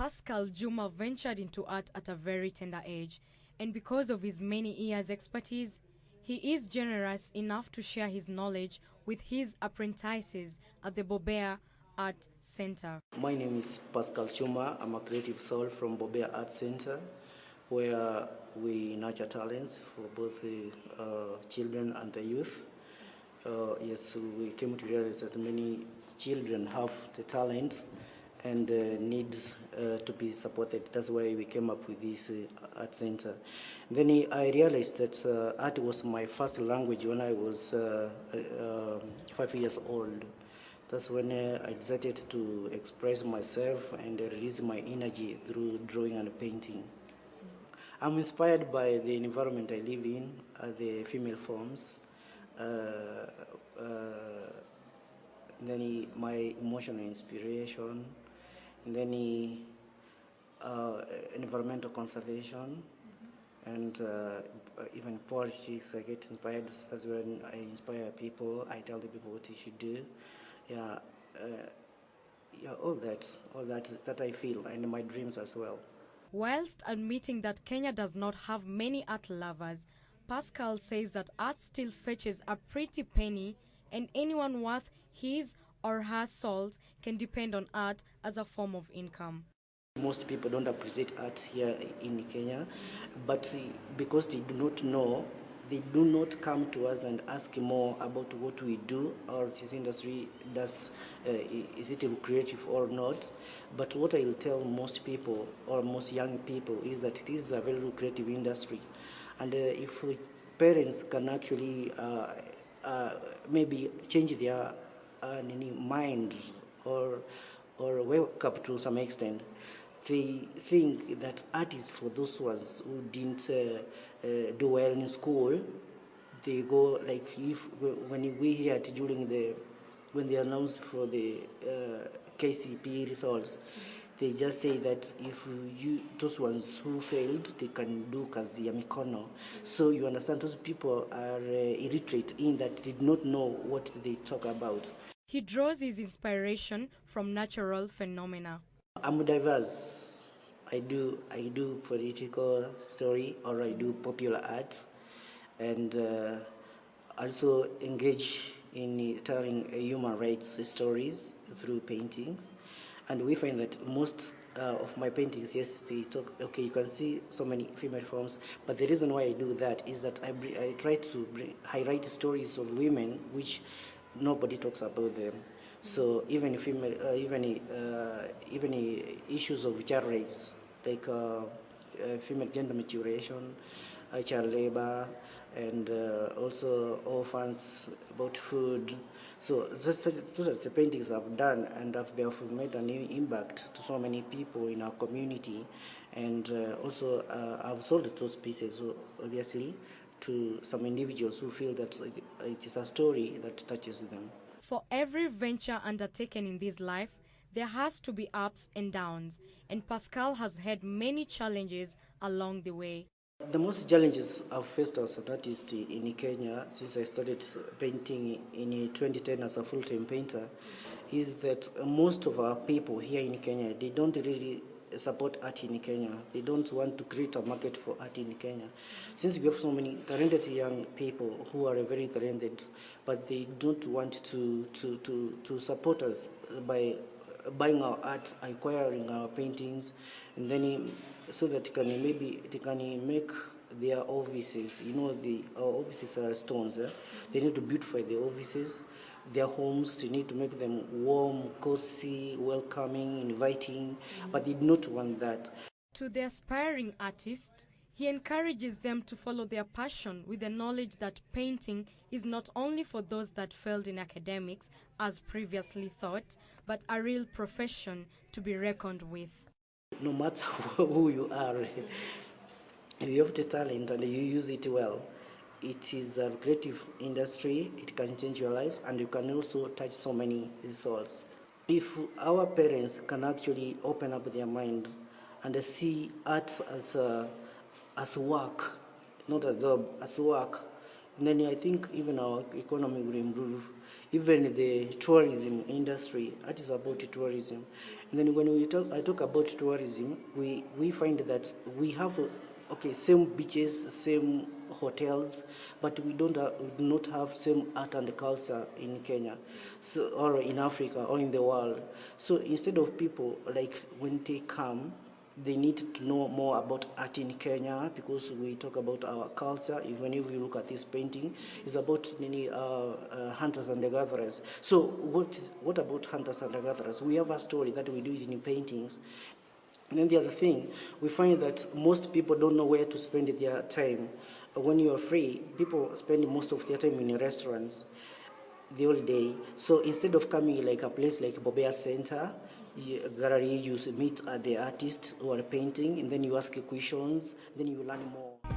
Pascal Chuma ventured into art at a very tender age, and because of his many years' expertise, he is generous enough to share his knowledge with his apprentices at the Bobea Art Center. My name is Pascal Chuma. I'm a creative soul from Bobea Art Center, where we nurture talents for both the children and the youth. Yes, we came to realize that many children have the talent and needs to be supported. That's why we came up with this art center. Then I realized that art was my first language when I was 5 years old. That's when I decided to express myself and release my energy through drawing and painting. I'm inspired by the environment I live in, the female forms, then my emotional inspiration, and then environmental conservation, and even politics. I get inspired. That's when I inspire people. I tell the people what they should do. Yeah, all that I feel, and my dreams as well. Whilst admitting that Kenya does not have many art lovers, Pascal says that art still fetches a pretty penny, and anyone worth his or her salt can depend on art as a form of income. Most people don't appreciate art here in Kenya, but because they do not know, they do not come to us and ask more about what we do or this industry does, is it creative or not. But what I will tell most people or most young people is that it is a very lucrative industry. And if parents can actually maybe change their mind or wake up to some extent, they think that art is for those ones who didn't do well in school. They go like if when we hear it during when they announce for the KCP results, they just say that if those ones who failed, they can do kazi ya mikono. So you understand those people are illiterate in that did not know what they talk about. He draws his inspiration from natural phenomena. I'm diverse. I do political story or I do popular art, and also engage in telling human rights stories through paintings. And we find that most of my paintings, yes, they talk. Okay, you can see so many female forms, but the reason why I do that is that I try to highlight stories of women which nobody talks about them. So even female, even issues of child rights like female gender maturation, child labor, and also orphans, about food. So those are the paintings I've done, and they have made an impact to so many people in our community, and also I've sold those pieces, so obviously, to some individuals who feel that it is a story that touches them. For every venture undertaken in this life, there has to be ups and downs, and Pascal has had many challenges along the way. The most challenges I've faced as an artist in Kenya since I started painting in 2010 as a full-time painter is that most of our people here in Kenya, they don't really support art in Kenya. They don't want to create a market for art in Kenya. Since we have so many talented young people who are very talented, but they don't want to support us by buying our art, acquiring our paintings, and then so that they can make their offices. You know, our offices are stones. They need to beautify the offices, their homes. They need to make them warm, cozy, welcoming, inviting. But they do not want that. To the aspiring artist, he encourages them to follow their passion with the knowledge that painting is not only for those that failed in academics, as previously thought, but a real profession to be reckoned with. No matter who you are, if you have the talent and you use it well, it is a creative industry. It can change your life, and you can also touch so many souls. If our parents can actually open up their mind and see art as work, not a job, as work, then I think even our economy will improve. Even the tourism industry, art is about tourism, And then when I talk about tourism, we find that we have okay, same beaches, same hotels, but we do not have same art and culture in Kenya, so or in Africa or in the world. So instead of people like when they come, they need to know more about art in Kenya because we talk about our culture. Even if you look at this painting, it's about hunters and the gatherers. So what about hunters and the gatherers? We have a story that we do it in paintings. And then the other thing, we find that most people don't know where to spend their time. When you are free, people spend most of their time in restaurants the whole day. So instead of coming like a place like Bobea Center, gallery, you meet the artists who are painting, and then you ask questions, then you learn more.